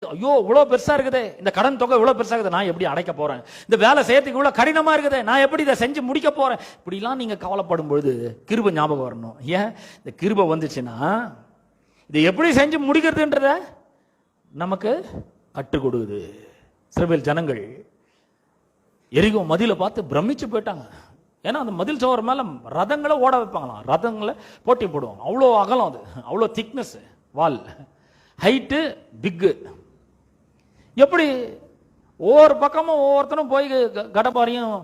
ஐயோ இவ்வளவு பெருசா இருக்குது, இந்த கடன் தொகை இவ்வளவு பெருசா இருக்குது, நான் எப்படி அடைக்க போறேன், இந்த வேலை செய்யறதுக்கு இவ்வளவு கடினமா இருக்குது, நான் எப்படி இதை செஞ்சு முடிக்க போறேன், இப்படிலாம் நீங்க கவலைப்படும் பொழுது கிருபை ஞாபகம் வரணும். ஏன் இந்த கிருபை வந்துச்சுன்னா இதை எப்படி செஞ்சு முடிக்கிறதுன்றத நமக்கு கற்றுக் கொடுக்குது. இஸ்ரவேல் ஜனங்கள் எரிகோ மதில பார்த்து பிரமிச்சு போயிட்டாங்க. ஏன்னா அந்த மதில் சோறு மேல ரதங்களை ஓட வைப்பாங்களாம், ரதங்களை போட்டி போடுவாங்க. அவ்வளோ அகலம், அது அவ்வளோ திக்னஸ், வால் ஹைட்டு பிக்கு. எப்படி ஒவ்வொரு பக்கமும் ஒவ்வொருத்தனும் போய் கடப்பாரையும்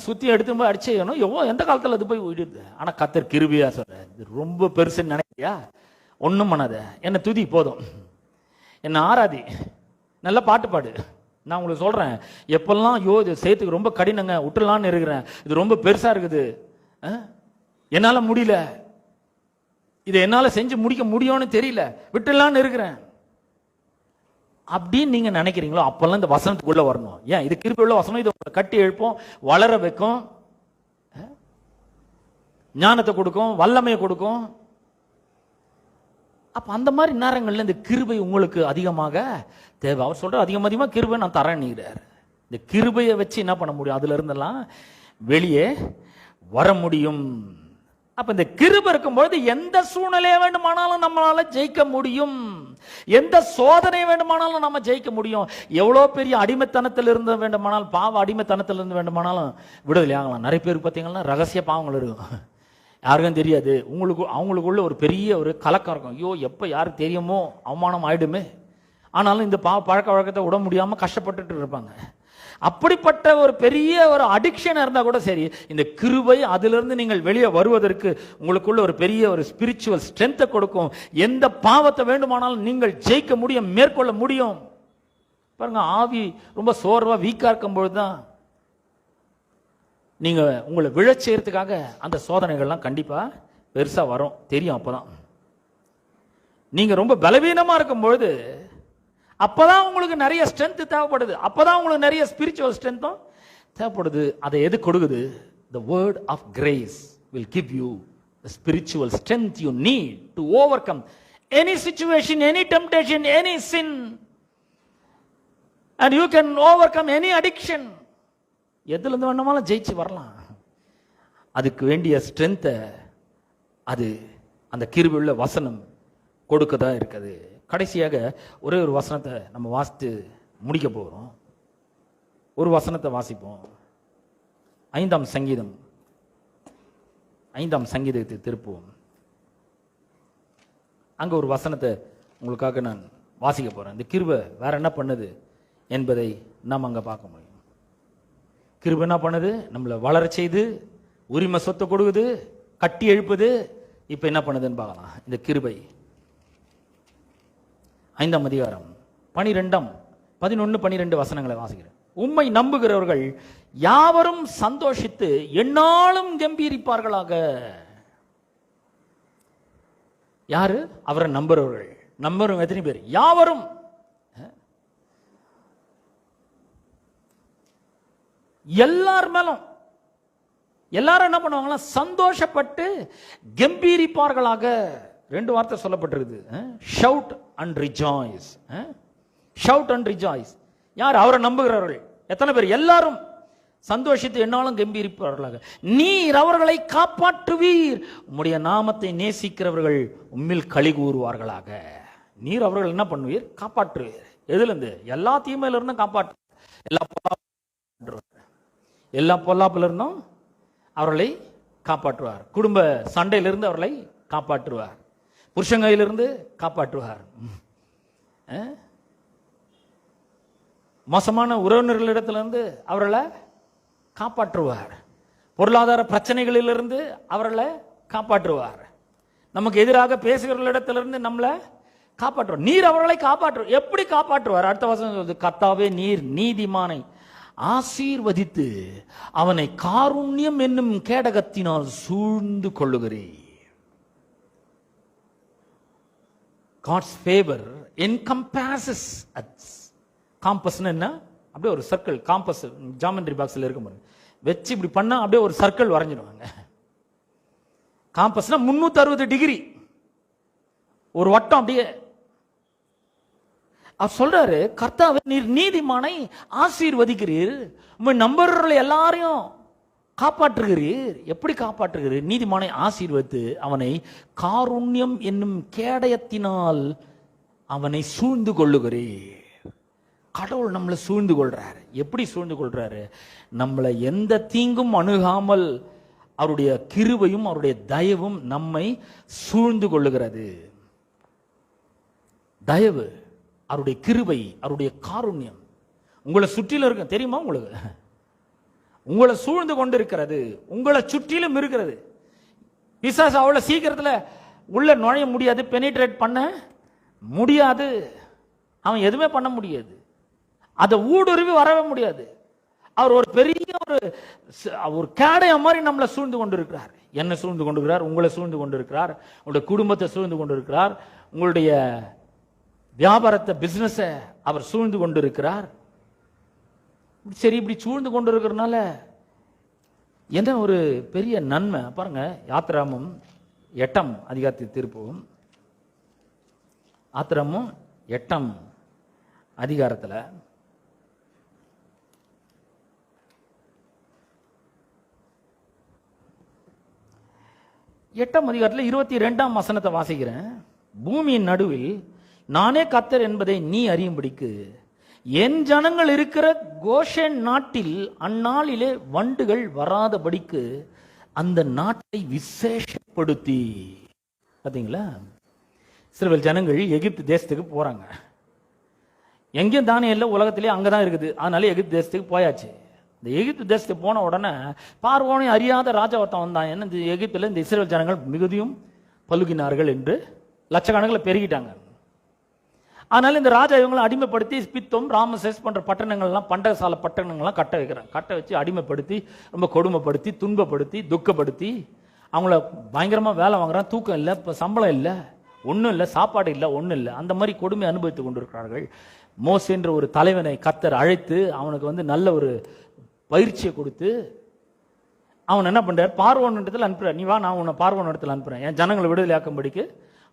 சுத்தி எடுத்து போய் அடிச்சேயணும். எந்த காலத்தில் அது போய் விடுது. ஆனா கர்த்தர் கிருபையா சொல்ற, இது ரொம்ப பெருசுன்னு நினைக்கிறியா, ஒன்றும் பண்ணாத, என்ன துதி போதும், என்ன ஆராதி, நல்ல பாட்டு பாடு. நான் உங்களுக்கு சொல்றேன், எப்பெல்லாம் இது செய்யறதுக்கு ரொம்ப கடினங்க, விட்டுலான்னு இருக்கிறேன், இது ரொம்ப பெருசா இருக்குது, என்னால முடியல, இதை என்னால செஞ்சு முடிக்க முடியும்னு தெரியல, விட்டுலான்னு இருக்கிறேன் அப்படின்னு நீங்க நினைக்கிறீங்களோ, அப்பெல்லாம் இந்த வசனத்துக்குள்ள வரணும். ஏன் இது கிருபை உள்ள வசனம், இது கட்டி எழுப்போம், வளர வைக்கும், ஞானத்தை கொடுக்கும், வல்லமையை கொடுக்கும். அப்ப அந்த மாதிரி நேரங்கள்ல இந்த கிருபை உங்களுக்கு அதிகமாக தேவை. அவர் சொல்ற அதிகம் அதிகமாக கிருபை நான் தரேன்னுகிறார். இந்த கிருபையை வச்சு என்ன பண்ண முடியும், அதுல இருந்தெல்லாம் வெளியே வர முடியும். அப்ப இந்த கிருபை இருக்கும்போது எந்த சூழ்நிலையை வேண்டுமானாலும் நம்மளால ஜெயிக்க முடியும், எந்த சோதனை வேண்டுமானாலும் நம்ம ஜெயிக்க முடியும். எவ்வளவு பெரிய அடிமைத்தனத்தில் இருந்து வேண்டுமானாலும், பாவ அடிமைத்தனத்தில் இருந்து வேண்டுமானாலும் விடுதலை ஆகலாம். நிறைய பேருக்கு பார்த்தீங்கன்னா ரகசிய பாவங்கள் இருக்கும், யாருக்கும் தெரியாது. அவங்களுக்குள்ள ஒரு பெரிய ஒரு கலக்கம் இருக்கும். ஐயோ எப்போ யாருக்கு தெரியுமோ அவமானம் ஆயிடுமே, ஆனாலும் இந்த பழக்க வழக்கத்தை விட முடியாம கஷ்டப்பட்டுட்டு இருப்பாங்க. அப்படிப்பட்ட ஒரு பெரிய ஒரு அடிக்ஷன் இருந்தா கூட சரி, இந்த கிருபை அதிலிருந்து நீங்கள் வெளியே வருவதற்கு உங்களுக்குள்ள ஒரு பெரிய ஒரு ஸ்பிரிச்சுவல் ஸ்ட்ரென்த்தை கொடுக்கும். எந்த பாவத்தை வேண்டுமானாலும் நீங்கள் ஜெயிக்க முடியும், மேற்கொள்ள முடியும். பாருங்க, ஆவி ரொம்ப சோர்வா வீக்கா இருக்கும் பொழுதுதான் நீங்க உங்களை விழச் செய்யறதுக்காக அந்த சோதனைகள்லாம் கண்டிப்பா பெருசா வரும், தெரியும். அப்பதான் நீங்க ரொம்ப பலவீனமா இருக்கும் பொழுது அப்பதான் உங்களுக்கு நிறைய ஸ்ட்ரென்த் தேவைப்படுது, அப்பதான் உங்களுக்கு நிறைய ஸ்பிரிச்சுவல் ஸ்ட்ரென்த்தும் தேவைப்படுது. அதை எது கொடுக்குது? The word of grace will give you the spiritual strength you need to overcome any situation, any temptation, any sin, and you can overcome any addiction. எதுல இருந்து வேணுமாலும் ஜெயிச்சு வரலாம். அதுக்கு வேண்டிய ஸ்ட்ரென்த்தை அது அந்த கிருபையுள்ள வசனம் கொடுக்கதா இருக்குது. கடைசியாக ஒரே ஒரு வசனத்தை நம்ம வாசித்து முடிக்க போகிறோம். ஒரு வசனத்தை வாசிப்போம். 5ஆம் சங்கீதம், 5ஆம் சங்கீதத்தை திருப்புவோம். அங்க ஒரு வசனத்தை உங்களுக்காக நான் வாசிக்க போறேன். இந்த கிருபை வேற என்ன பண்ணுது என்பதை நாம் அங்க பார்க்க முடியும். கிருபை என்ன பண்ணுது? நம்மளை வளர செய்து, உரிமை சொத்தை கொடுக்குது, கட்டி எழுப்புது. இப்ப என்ன பண்ணுதுன்னு பார்க்கலாம். இந்த கிருபை 5ஆம் அதிகாரம் 11-12 வசனங்களை வாசிக்கிறேன். உம்மை நம்புகிறவர்கள் யாவரும் சந்தோஷித்து எந்நாளும் கம்பீரிப்பார்களாக. யாரு? அவரை நம்புறவர்கள். நம்புறவங்க எத்தனை பேர்? யாவரும். எல்லார் மேலும் எல்லாரும் என்ன பண்ணுவாங்களா? சந்தோஷப்பட்டு கம்பீரிப்பார்களாக. 2 வார்த்தை சொல்லப்பட்டிருக்குது. Shout and rejoice. Shout and rejoice. யார்? அவரை நம்புகிறவர்கள். எத்தனை பேர்? எல்லாரும் சந்தோஷித்து என்னாலும் கம்பீரிப்பார்களாக. நீர் அவர்களை காப்பாற்றுவீர், உம்முடைய நாமத்தை நேசிக்கிறவர்கள் உம்மில் களி கூறுவார்களாக. நீர் அவர்கள் என்ன பண்ணுவீர்? காப்பாற்றுவீர். எதுல இருந்து? எல்லா தீமையில இருந்தும் காப்பாற்று. எல்லா பொல்லாப்புல இருந்தும் அவர்களை காப்பாற்றுவார். குடும்ப சண்டையிலிருந்து அவர்களை காப்பாற்றுவார். புருஷங்கையிலிருந்து காப்பாற்றுவார். மோசமான உறவினர்களிடத்திலிருந்து அவர்களை காப்பாற்றுவார். பொருளாதார பிரச்சனைகளிலிருந்து அவர்களை காப்பாற்றுவார். நமக்கு எதிராக பேசுகிறவர்களிடத்திலிருந்து நம்மளை காப்பாற்றுவார். நீர் அவர்களை காப்பாற்றுவார். எப்படி காப்பாற்றுவார்? அடுத்த வசனம் சொல்லுது, கர்த்தாவே நீர் நீதிமானை ஆசீர்வதித்து அவனை காருண்யம் என்னும் கேடகத்தினால் சூழ்ந்து கொள்ளுகிறீர். God's favor encompasses us. Compass என்ன? அப்படியே ஒரு சர்க்கிள். காம்பஸ் ஜாமெண்ட்ரி பாக்ஸ்ல இருக்கும், வச்சு இப்படி பண்ணா அப்படியே ஒரு சர்க்கிள் வரைஞ்சிடுவாங்க. காம்பஸ்னா 360 டிகிரி ஒரு வட்டம். அப்படியே அவர் சொல்றாரு, கர்த்தாவே நீர் நீதிமானை ஆசீர்வதிக்கிறீர், உம்மை நம்புறவர்கள் எல்லாரையும் காப்பாற்றுகிறீர். எப்படி காப்பாற்றுகிறீர்? நீதிமானை ஆசீர்வதித்து அவனை காருண்யம் என்னும் கேடயத்தினால் அவனை சூழ்ந்து கொள்ளுகிறீர். கடவுள் நம்மளை சூழ்ந்து கொள்றாரு. எப்படி சூழ்ந்து கொள்றாரு? நம்மளை எந்த தீங்கும் அணுகாமல் அவருடைய கிருபையும் அவருடைய தயவும் நம்மை சூழ்ந்து கொள்ளுகிறது. தயவு, அவருடைய கிருபை, அவருடைய காருண்யம் உங்களை சுற்றிலும் இருக்கு. தெரியுமா உங்களுக்கு? உங்களை சூழ்ந்து கொண்டு இருக்கிறது, உங்களை சுற்றிலும் இருக்கிறது. பிசாசு அவ்வளவு சீக்கிரத்தில் உள்ள நுழைய முடியாது, பெனிட்ரேட் பண்ண முடியாது, அவன் எதுவுமே பண்ண முடியாது, அதை ஊடுருவி வரவே முடியாது. அவர் ஒரு பெரிய ஒரு கேடயம் மாதிரி நம்மளை சூழ்ந்து கொண்டு இருக்கிறார். என்ன சூழ்ந்து கொண்டு இருக்கிறார்? உங்களை சூழ்ந்து கொண்டு இருக்கிறார், உங்களுடைய குடும்பத்தை சூழ்ந்து கொண்டு இருக்கிறார், உங்களுடைய வியாபாரத்தை, பிசினஸ அவர் சூழ்ந்து கொண்டு இருக்கிறார். சரி, இப்படி சூழ்ந்து கொண்டு இருக்கிறதுனால என்ன ஒரு பெரிய நன்மை பாருங்க. யாத்திராமம் 8ஆம் அதிகாரத்தை திருப்பவும். யாத்திராமம் 8ஆம் அதிகாரத்தில் 8ஆம் அதிகாரத்தில் 22ஆம் வசனத்தை வாசிக்கிறேன். பூமியின் நடுவில் நானே கர்த்தர் என்பதை நீ அறியும்படிக்கு என் ஜனங்கள் இருக்கிற கோஷேன் நாட்டில் அந்நாளிலே வண்டுகள் வராதபடிக்கு அந்த நாட்டை விசேஷப்படுத்தி. பார்த்தீங்களா? இஸ்ரவேல் ஜனங்கள் எகிப்து தேசத்துக்கு போறாங்க. எங்கேயும் தானியம் இல்லை, உலகத்திலே அங்கதான் இருக்குது. அதனால எகிப்து தேசத்துக்கு போயாச்சு. இந்த எகிப்து தேசத்துக்கு போன உடனே பார்வோனை அறியாத ராஜா ஒருத்தன் வந்தான். என்ன, இந்த எகிப்துல இந்த இஸ்ரவேல் ஜனங்கள் மிகுதியும் பலுகினார்கள் என்று லட்சக்கணக்கில் பெருகிட்டாங்க. அதனால இந்த ராஜா இவங்களை அடிமைப்படுத்தி பித்தோம், ராமசேஸ் போன்ற பட்டணங்கள்லாம், பண்டகசால பட்டணங்கள்லாம் கட்ட வைக்கிறாங்க. கட்ட வச்சு அடிமைப்படுத்தி, ரொம்ப கொடுமைப்படுத்தி, துன்பப்படுத்தி, துக்கப்படுத்தி அவங்கள பயங்கரமா வேலை வாங்குறான். தூக்கம் இல்லை, இப்போ சம்பளம் இல்லை, ஒன்றும் இல்லை, சாப்பாடு இல்லை, ஒன்றும் இல்லை. அந்த மாதிரி கொடுமை அனுபவித்து கொண்டிருக்கிறார்கள். மோசே என்ற ஒரு தலைவனை கர்த்தர் அழைத்து அவனுக்கு நல்ல ஒரு பயிற்சியை கொடுத்து அவன் என்ன பண்றார்? பார்வோன் இடத்துல அனுப்புறார். நீ வா, நான் உன்னை பார்வோன் இடத்துல அனுப்புறேன், என் ஜனங்களை விடுதலையாக்கும்படிக்கு,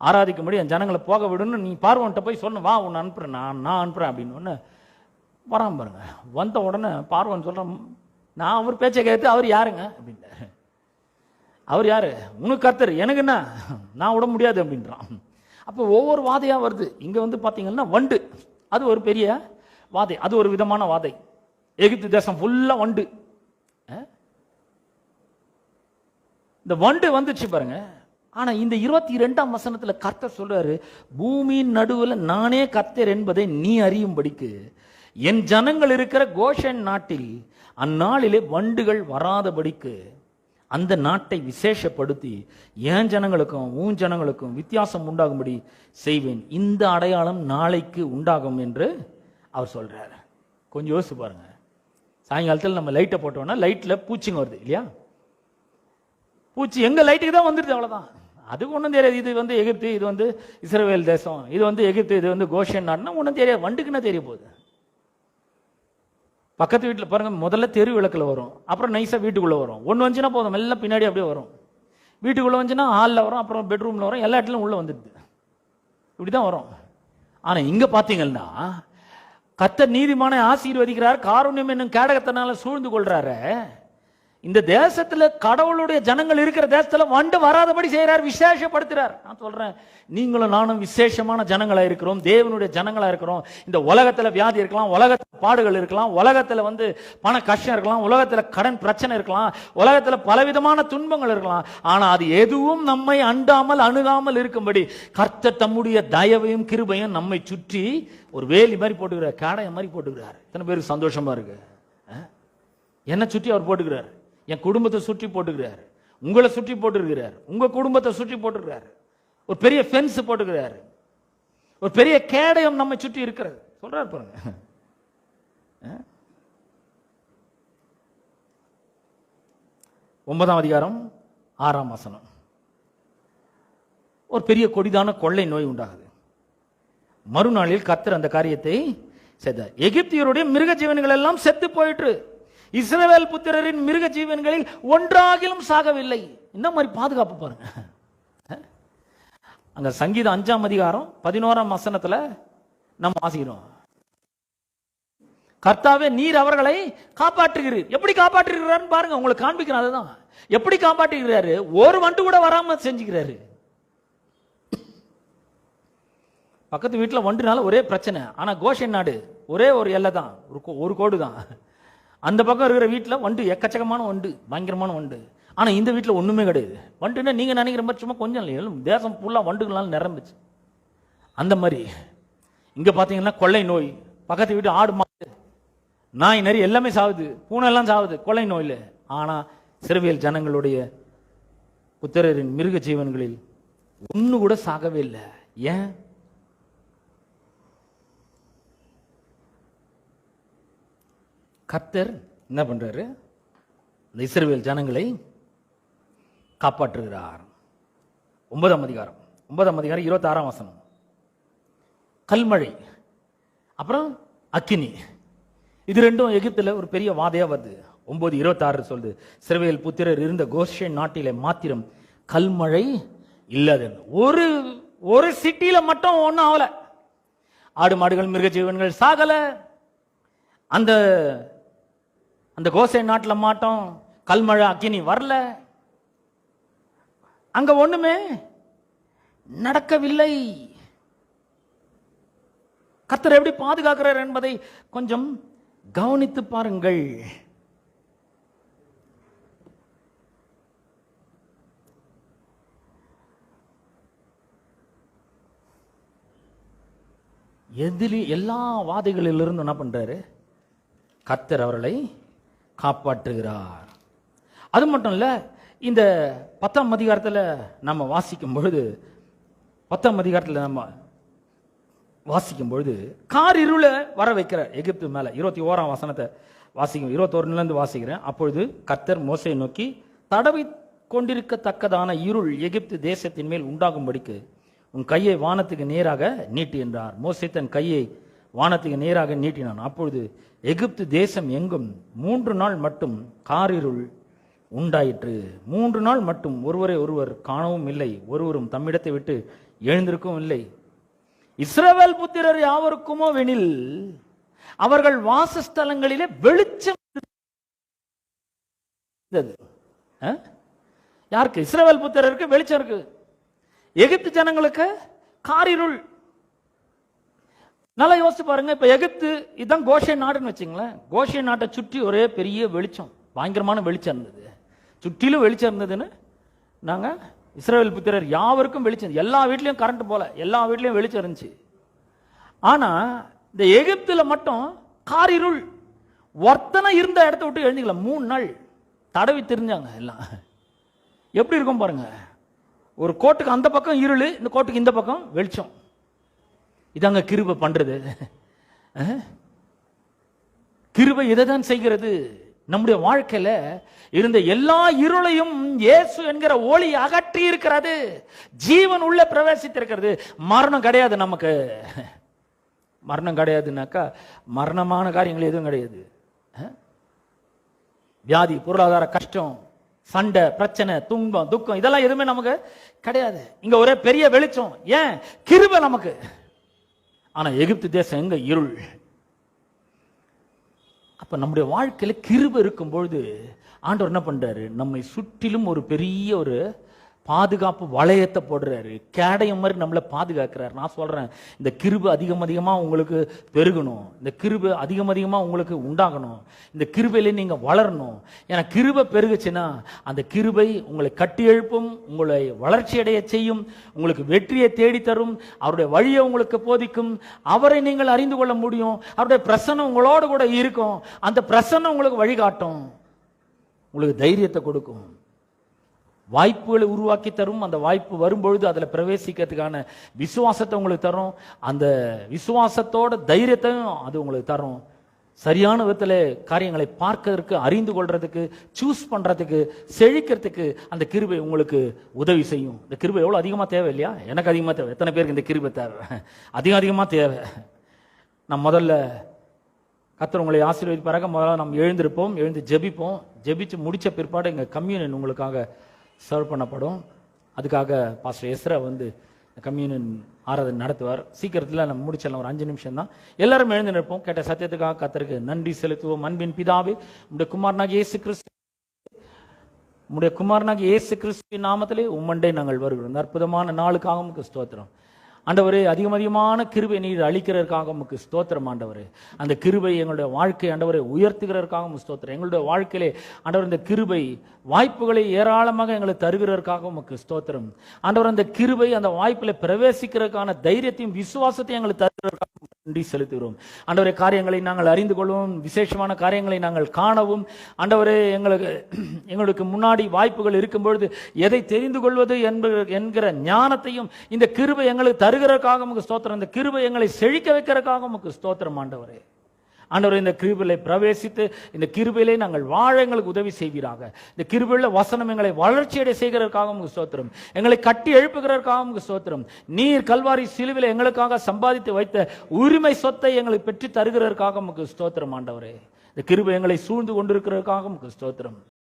ஆராதிக்கும்படி என் ஜனங்களை போக விடுன்னு நீ பார்வோன்ட்ட போய் சொன்ன, வா உன்னை அனுப்புறேன், நான் அனுப்புறேன் அப்படின்னு ஒன்று வராம பாருங்க. வந்த உடனே பார்வோன் சொல்றான், நான் அவர் பேச்சை கேட்டு, அவர் யாருங்க அப்படின்ட்டாரு. அவர் யாரு? உனக்கு கர்த்தர், எனக்கு என்ன, நான் விட முடியாது அப்படின்றான். அப்போ ஒவ்வொரு வாதையா வருது. இங்க பாத்தீங்கன்னா வண்டு, அது ஒரு பெரிய வாதை, அது ஒரு விதமான வாதை. எகிப்து தேசம் ஃபுல்லா வண்டு. இந்த வண்டு வந்துச்சு பாருங்க. ஆனா இந்த 22ஆம் வசனத்துல கர்த்தர் சொல்றாரு, பூமியின் நடுவில் நானே கர்த்தர் என்பதை நீ அறியும்படிக்கு என் ஜனங்கள் இருக்கிற கோஷன் நாட்டில் அந்நாளிலே வண்டுகள் வராதபடிக்கு அந்த நாட்டை விசேஷப்படுத்தி என் ஜனங்களுக்கும் உன் ஜனங்களுக்கும் வித்தியாசம் உண்டாகும்படி செய்வேன். இந்த அடையாளம் நாளைக்கு உண்டாகும் என்று அவர் சொல்றாரு. கொஞ்சம் யோசிச்சு பாருங்க. சாயங்காலத்தில் நம்ம லைட்டை போட்டோம்னா லைட்ல பூச்சிங்க வருது இல்லையா? பூச்சி எங்க லைட்டுக்கு தான் வந்துருது, அவ்வளவுதான். அதுக்கு ஒன்றும் தெரியாது. இது எகிப்து, இது இஸ்ரவேல் தேசம், இது எகிப்து, இது கோஷன் நாடுனா ஒன்றும் தெரியாது. வண்டுக்குன்னா தெரிய போகுது. பக்கத்து வீட்டில் பாருங்க, முதல்ல தெரு விளக்கில் வரும், அப்புறம் நைஸா வீட்டுக்குள்ள வரும். ஒன்று வந்துச்சுன்னா போதும், எல்லாம் பின்னாடி அப்படியே வரும். வீட்டுக்குள்ள வந்துச்சுன்னா ஹாலில் வரும், அப்புறம் பெட்ரூம்ல வரும், எல்லா இடத்துலையும் உள்ள வந்துடுது. இப்படிதான் வரும். ஆனா இங்க பாத்தீங்கன்னா கர்த்தர் நீதிமானை ஆசீர்வதிக்கிறார், காருண்யம் என்னும் கேடகத்தினால சூழ்ந்து கொள்றாரு. இந்த தேசத்துல கடவுளுடைய ஜனங்கள் இருக்கிற தேசத்துல வண்டு வராதபடி செய்யறார், விசேஷப்படுத்துறார். நான் சொல்றேன், நீங்களும் நானும் விசேஷமான ஜனங்களா இருக்கிறோம், தேவனுடைய ஜனங்களா இருக்கிறோம். இந்த உலகத்துல வியாதி இருக்கலாம், உலகத்துல பாடுகள் இருக்கலாம், உலகத்துல பண கஷ்டம் இருக்கலாம், உலகத்துல கடன் பிரச்சனை இருக்கலாம், உலகத்துல பலவிதமான துன்பங்கள் இருக்கலாம். ஆனா அது எதுவும் நம்மை அண்டாமல் அணுகாமல் இருக்கும்படி கர்த்தர் தம்முடைய தயவையும் கிருபையும் நம்மை சுற்றி ஒரு வேலி மாதிரி போட்டுக்கிறார், கேடயம் மாதிரி போட்டுக்கிறார். எத்தனை பேருக்கு சந்தோஷமா இருக்கு? என்ன சுற்றி அவர் போட்டுக்கிறார், என் குடும்பத்தை சுற்றி போட்டுக்கிறார், உங்களை சுற்றி போட்டுருக்கிறார், உங்க குடும்பத்தை சுற்றி போட்டுக்கிறார், ஒரு பெரிய ஃபென்ஸ் போட்டுக்கிறார், ஒரு பெரிய கேடயம் நம்மை சுற்றி இருக்கிறது சொல்றாரு பாருங்க. 9ஆம் அதிகாரம் 6ஆம் வசனம். ஒரு பெரிய கொடிதான கொள்ளை நோய் உண்டாகுது. மறுநாளில் கர்த்தர் அந்த காரியத்தை செய்தார். எகிப்தியருடைய மிருக ஜீவன்கள் எல்லாம் செத்து போயிட்டு இஸ்ரவேல் புத்திரரின் மிருக ஜீவன்களில் ஒன்றாகிலும் சாகவில்லை. இந்த மாதிரி பாதுகாப்பு பாருங்க. அங்க சங்கீதம் 5ஆம் அதிகாரம் 11ஆம் வசனத்துல நம்ம வாசிக்கிறோம். கர்த்தாவே நீர் அவர்களை காப்பாற்றுகிறீர். எப்படி காப்பாற்றுகிறார் பாருங்க, உங்களுக்கு காண்பிக்கிறேன். அதுதான் எப்படி காப்பாற்றுகிறாரு. ஒரு வண்டு கூட வராம செஞ்சுக்கிறாரு. பக்கத்து வீட்டில் வண்டுனால ஒரே பிரச்சனை. ஆனா கோஷன் நாடு ஒரே ஒரு எல்லை தான், ஒரு கோடு தான். அந்த பக்கம் இருக்கிற வீட்டில் வண்டு எக்கச்சக்கமான வண்டு, பயங்கரமான வண்டு. ஆனா இந்த வீட்டில் ஒண்ணுமே கிடையாது. வண்டுன்னா நீங்க நினைக்கிற மாதிரி சும்மா கொஞ்சம் இல்லை, தேசம் ஃபுல்லா வண்டுகளால் நிரம்பிச்சு. அந்த மாதிரி இங்க பாத்தீங்கன்னா கொள்ளை நோய், பக்கத்து வீட்டு ஆடு மாடு நாய் நரி எல்லாமே சாவுது, பூனை எல்லாம் சாவுது கொள்ளை நோயில். ஆனா இஸ்ரவேல் ஜனங்களுடைய புத்திரரின் மிருக ஜீவன்களில் ஒண்ணு கூட சாகவே இல்லை. ஏன்? கர்த்தர் என்ன பண்றாரு? இந்த இஸ்ரவேல் ஜனங்களை காப்பாற்றுகிறார். 9ஆம் அதிகாரம் 26ஆம் வசனம். கல்மழை அப்புறம் அக்கினி, இது ரெண்டும் எகிப்துல ஒரு பெரிய வாதையா வருது. 9:26 சொல்லுது, இஸ்ரவேல் புத்திரர் இருந்த கோஷேன் நாட்டிலே மாத்திரம் கல்மழை இல்லாத. ஒரு சிட்டியில மட்டும் ஒன்னும் ஆகல. ஆடு மாடுகள் மிருக ஜீவன்கள் சாகல. அந்த கோஷேன் நாட்டில் மாட்டோம் கல்மழை அக்கினி வரல. அங்க ஒண்ணுமே நடக்கவில்லை. கர்த்தர் எப்படி பாதுகாக்கிறார் என்பதை கொஞ்சம் கவனித்து பாருங்கள். எல்லா வாதைகளிலிருந்து என்ன பண்றாரு? கர்த்தர் அவர்களை காப்பாற்றுகிறார். அது மட்டும் இல்ல, இந்த 10ஆம் அதிகாரத்தில் நம்ம வாசிக்கும் பொழுது, 10ஆம் அதிகாரத்தில் நம்ம வாசிக்கும் பொழுது கார் இருள வர வைக்கிறார் எகிப்து மேல. 21ஆம் வசனத்தை வாசிக்கும், 21 வாசிக்கிறேன். அப்பொழுது கர்த்தர் மோசேயை நோக்கி, தடவி கொண்டிருக்கத்தக்கதான இருள் எகிப்து தேசத்தின் மேல் உண்டாகும்படிக்கு உன் கையை வானத்துக்கு நேராக நீட்டி என்றார். மோசே தன் கையை வானத்துக்கு நேராக நீட்டினான். அப்பொழுது எகிப்து தேசம் எங்கும் 3 நாள் மட்டும் காரிருள் உண்டாயிற்று. 3 நாள் மட்டும் ஒருவரை ஒருவர் காணவும் இல்லை, ஒருவரும் தம்மிடத்தை விட்டு எழுந்திருக்கவும் இல்லை. இஸ்ரவேல் புத்திரர் யாவருக்குமோ வெனில் அவர்கள் வாசஸ்தலங்களிலே வெளிச்சம். யாருக்கு? இஸ்ரவேல் புத்திரருக்கு வெளிச்சம் இருக்கு. எகிப்து ஜனங்களுக்கு காரிருள். நல்லா யோசிச்சு பாருங்க. இப்ப எகிப்து இதுதான் கோஷேன் நாடுன்னு வச்சுங்களேன். கோஷேன் நாட்டை சுற்றி ஒரே பெரிய வெளிச்சம், பயங்கரமான வெளிச்சம் இருந்தது. சுற்றிலும் வெளிச்சம் இருந்ததுன்னு நாங்க இஸ்ரவேல் புத்திரர் யாவருக்கும் வெளிச்சம். எல்லா வீட்லயும் கரண்ட் போல, எல்லா வீட்லயும் வெளிச்சம் இருந்துச்சு. ஆனா இந்த எகிப்துல மட்டும் காரிருள். ஒருத்தனை இருந்த இடத்த விட்டு எழுந்திக்கல. 3 நாள் தடவி தெரிஞ்சாங்க எல்லாம். எப்படி இருக்கும் பாருங்க. ஒரு கோட்டுக்கு அந்த பக்கம் இருள், இந்த கோட்டுக்கு இந்த பக்கம் வெளிச்சம். இதாங்க கிருபை பண்றது. கிருபை இதை தான் செய்கிறது. நம்முடைய வாழ்க்கையில இருந்த எல்லா இருளையும் இயேசு என்கிற ஒளி அகற்றி இருக்கிறது. ஜீவன் உள்ள பிரவேசித்திருக்கிறது. மரணம் கிடையாது. நமக்கு மரணம் கிடையாதுனாக்கா மரணமான காரியங்கள் எதுவும் கிடையாது. வியாதி, பொருளாதார கஷ்டம், சண்டை, பிரச்சனை, துன்பம், துக்கம் இதெல்லாம் எதுவுமே நமக்கு கிடையாது. இங்க ஒரே பெரிய வெளிச்சம். ஏன்? கிருபை நமக்கு. ஆனா எகிப்து தேசம் எங்க? இருள். அப்ப நம்முடைய வாழ்க்கையில கிருபை இருக்கும் பொழுது ஆண்டவர் என்ன பண்றாரு? நம்மை சுற்றிலும் ஒரு பெரிய ஒரு பாதுகாப்பு வளையத்தை போடுறாரு. கேடயம் மாதிரி நம்மளை பாதுகாக்கிறார். நான் சொல்றேன், இந்த கிருபை அதிகமா உங்களுக்கு பெருகணும். இந்த கிருபை அதிகமா உங்களுக்கு உண்டாகணும். இந்த கிருபையில நீங்க வளரணும். ஏன்னா கிருபை பெருகுச்சுன்னா அந்த கிருபை உங்களை கட்டி எழுப்பும், உங்களை வளர்ச்சி அடைய செய்யும், உங்களுக்கு வெற்றியை தேடி தரும், அவருடைய வழியை உங்களுக்கு போதிக்கும், அவரை நீங்கள் அறிந்து கொள்ள முடியும், அவருடைய பிரசன்னம் உங்களோடு கூட இருக்கும். அந்த பிரசன்னம் உங்களுக்கு வழிகாட்டும், உங்களுக்கு தைரியத்தை கொடுக்கும், வாய்ப்புகளை உருவாக்கி தரும். அந்த வாய்ப்பு வரும்பொழுது அதில் பிரவேசிக்கிறதுக்கான விசுவாசத்தை உங்களுக்கு தரும். அந்த விசுவாசத்தோட தைரியத்தையும் அது உங்களுக்கு தரும். சரியான விதத்தில் காரியங்களை பார்க்கறதுக்கு, அறிந்து கொள்றதுக்கு, சூஸ் பண்றதுக்கு, செழிக்கிறதுக்கு அந்த கிருபை உங்களுக்கு உதவி செய்யும். இந்த கிருபை எவ்வளோ அதிகமாக தேவை இல்லையா? எனக்கு அதிகமாக தேவை. எத்தனை பேருக்கு இந்த கிருபை தேவை? அதிகமாக தேவை. நான் முதல்ல கர்த்தர் உங்களை ஆசீர்வதிப்பாராக. முதல்ல நம்ம எழுந்திருப்போம், எழுந்து ஜெபிப்போம். ஜெபிச்சு முடிச்ச பிற்பாடு எங்கள் கம்யூனியன் உங்களுக்காக சர்வ் பண்ணப்படும். அதுக்காக பாஸ்டர் எஸ்ரா வந்து கம்யூனியன் ஆராதனை நடத்துவார். சீக்கிரத்தில் நம்ம முடிச்சிடலாம், ஒரு 5 நிமிஷம் தான். எல்லாரும் எழுந்து நிற்போம். கேட்ட சத்தியத்துக்காக கர்த்தருக்கு நன்றி செலுத்துவோம். அன்பின் பிதாவே, உம்முடைய குமாரனாகிய இயேசு கிறிஸ்துவின் நாமத்திலே உம்மண்டை நாங்கள் வருகிறோம். இந்த அற்புதமான நாளுக்காக உமக்கு ஸ்தோத்திரம் ஆண்டவரே. அதிகமான கிருபை நீர் அளிக்கிறதற்காக உமக்கு ஸ்தோத்திரம் ஆண்டவரே. அந்த கிருபை எங்களுடைய வாழ்க்கை ஆண்டவரை உயர்த்துகிறதற்காக உமக்கு ஸ்தோத்திரம். எங்களுடைய வாழ்க்கையிலே ஆண்டவர் இந்த கிருபை வாய்ப்புகளை ஏராளமாக எங்களுக்கு தருகிறதற்காக உமக்கு ஸ்தோத்திரம் ஆண்டவர். அந்த கிருபை அந்த வாய்ப்பில் பிரவேசிக்கிறதுக்கான தைரியத்தையும் விசுவாசத்தையும் எங்களுக்கு தருகிறதற்காக நன்றி செலுத்துகிறோம் ஆண்டவரே. காரியங்களை நாங்கள் அறிந்து கொள்ளவும், விசேஷமான காரியங்களை நாங்கள் காணவும் ஆண்டவரே, எங்களுக்கு முன்னாடி வாய்ப்புகள் இருக்கும் பொழுது எதை தெரிந்து கொள்வது என்கிற ஞானத்தையும் இந்த கிருபை எங்களுக்கு தருகிறதுக்காக உமக்கு ஸ்தோத்திரம். இந்த கிருபை எங்களை செழிக்க வைக்கிறதுக்காக உமக்கு ஸ்தோத்திரம் ஆண்டவரே. ஆண்டவரே, இந்த கிருபையிலே பிரவேசித்து இந்த கிருபையிலே நாங்கள் வாழ எங்களுக்கு உதவி செய்வீராக. இந்த கிருபையுள்ள வசனம் எங்களை வளர்ச்சியடை செய்கிறதற்காக உமக்கு ஸ்தோத்திரம். எங்களை கட்டி எழுப்புகிறதற்காக உமக்கு ஸ்தோத்திரம். நீர் கல்வாரி சிலுவையில் எங்களுக்காக சம்பாதித்து வைத்த உரிமை சொத்தை எங்களுக்கு பெற்று தருகிறதற்காக உமக்கு ஸ்தோத்திரம் ஆண்டவரே. இந்த கிருபை எங்களை சூழ்ந்து கொண்டிருக்கிறதற்காக உமக்கு ஸ்தோத்திரம்.